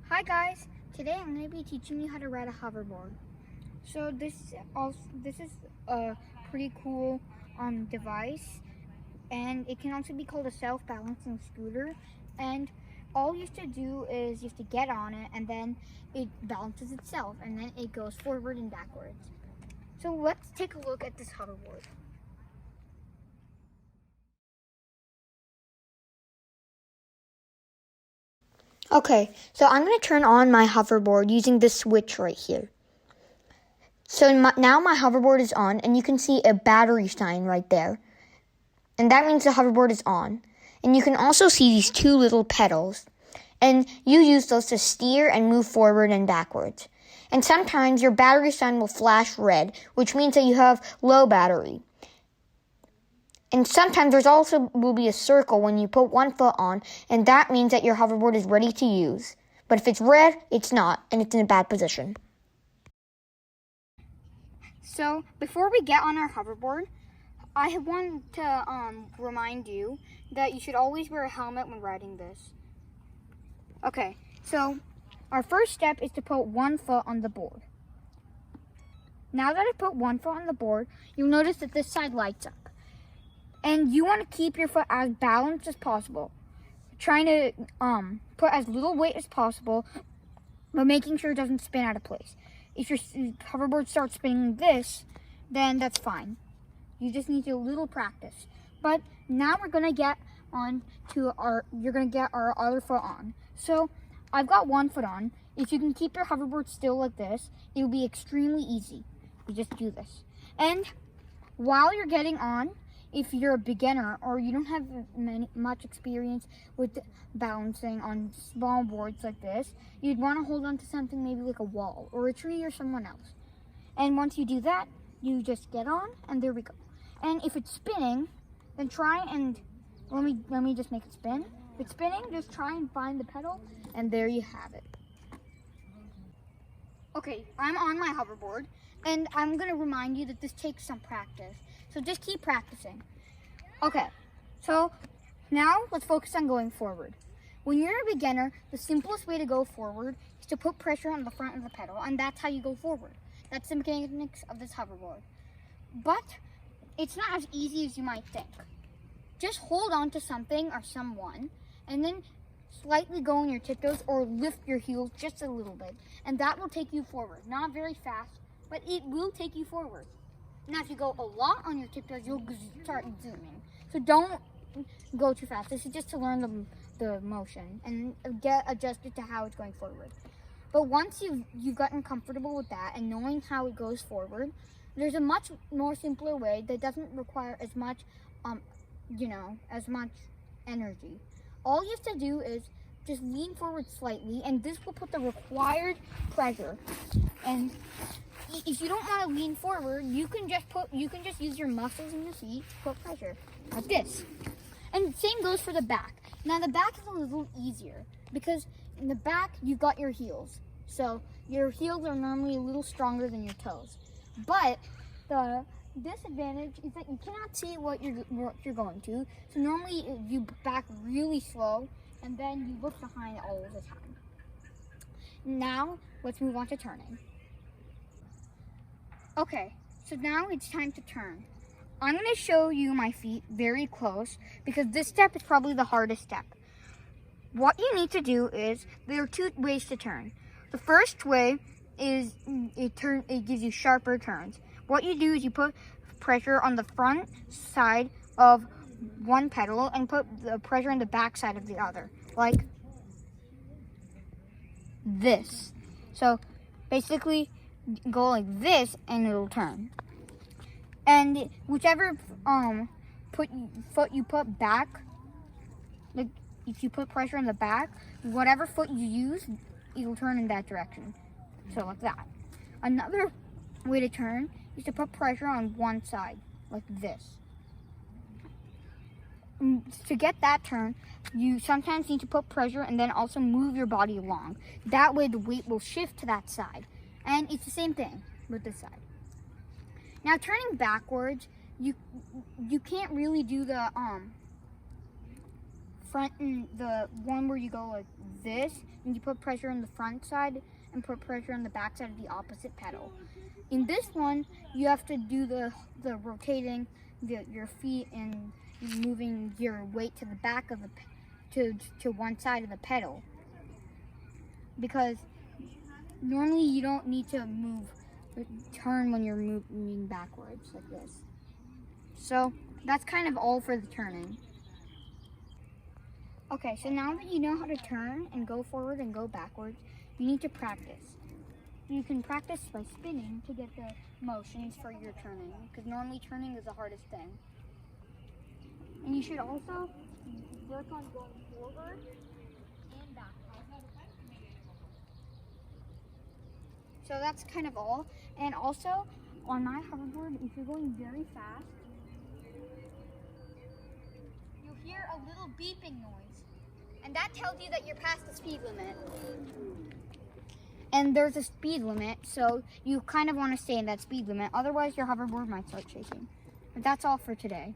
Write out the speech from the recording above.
Hi guys, today I'm going to be teaching you how to ride a hoverboard. So this is a pretty cool device, and it can also be called a self-balancing scooter. And all you have to do is you have to get on it, and then it balances itself, and then it goes forward and backwards. So let's take a look at this hoverboard. Okay, so I'm going to turn on my hoverboard using this switch right here. So now my hoverboard is on, and you can see a battery sign right there. And that means the hoverboard is on. And you can also see these two little pedals. And you use those to steer and move forward and backwards. And sometimes your battery sign will flash red, which means that you have low battery. And sometimes there's also will be a circle when you put one foot on, and that means that your hoverboard is ready to use. But if it's red, it's not, and it's in a bad position. So before we get on our hoverboard, I want to remind you that you should always wear a helmet when riding this. Okay, so our first step is to put one foot on the board. Now that I put one foot on the board, you'll notice that this side lights up. And you want to keep your foot as balanced as possible. Trying to put as little weight as possible, but making sure it doesn't spin out of place. If your hoverboard starts spinning this, then that's fine. You just need a little practice. But now we're gonna get you're gonna get our other foot on. So I've got one foot on. If you can keep your hoverboard still like this, it will be extremely easy. You just do this. And while you're getting on, if you're a beginner or you don't have much experience with balancing on small boards like this, you'd want to hold on to something maybe like a wall or a tree or someone else. And once you do that, you just get on, and there we go. And if it's spinning, then try and let me just make it spin. If it's spinning, just try and find the pedal, and there you have it. Okay, I'm on my hoverboard, and I'm going to remind you that this takes some practice. So just keep practicing. Okay, so now let's focus on going forward. When you're a beginner, the simplest way to go forward is to put pressure on the front of the pedal, and that's how you go forward. That's the mechanics of this hoverboard. But it's not as easy as you might think. Just hold on to something or someone, and then slightly go on your tiptoes or lift your heels just a little bit, and that will take you forward. Not very fast, but it will take you forward. Now, if you go a lot on your tiptoes, you'll start zooming. So don't go too fast. This is just to learn the motion and get adjusted to how it's going forward. But once you've gotten comfortable with that and knowing how it goes forward, there's a much more simpler way that doesn't require as much, as much energy. All you have to do is just lean forward slightly, and this will put the required pressure. And if you don't want to lean forward, you can just use your muscles in the seat to put pressure, like this. And same goes for the back. Now the back is a little easier because in the back you've got your heels. So your heels are normally a little stronger than your toes. But the disadvantage is that you cannot see what you're going to. So normally you back really slow, and then you look behind all the time. Now let's move on to turning. Okay, so now it's time to turn. I'm going to show you my feet very close because this step is probably the hardest step. What you need to do is, there are two ways to turn. The first way is it gives you sharper turns. What you do is you put pressure on the front side of one pedal and put the pressure on the back side of the other, like this. So basically go like this and it'll turn. And whichever foot you put back, like if you put pressure on the back, whatever foot you use, it'll turn in that direction. So like that. Another way to turn is to put pressure on one side, like this. To get that turn, you sometimes need to put pressure and then also move your body along. That way the weight will shift to that side. And it's the same thing with this side. Now turning backwards, you can't really do the front and the one where you go like this, and you put pressure on the front side and put pressure on the back side of the opposite pedal. In this one, you have to do the rotating your feet and moving your weight to the back of to one side of the pedal, because normally you don't need to turn when you're moving backwards like this. So that's kind of all for the turning. Okay, so now that you know how to turn and go forward and go backwards, you need to practice. You can practice by spinning to get the motions for your turning, because normally turning is the hardest thing. And you should also work on going forward and backwards. So that's kind of all. And also, on my hoverboard, if you're going very fast, you'll hear a little beeping noise. And that tells you that you're past the speed limit. And there's a speed limit, so you kind of want to stay in that speed limit. Otherwise, your hoverboard might start shaking. But that's all for today.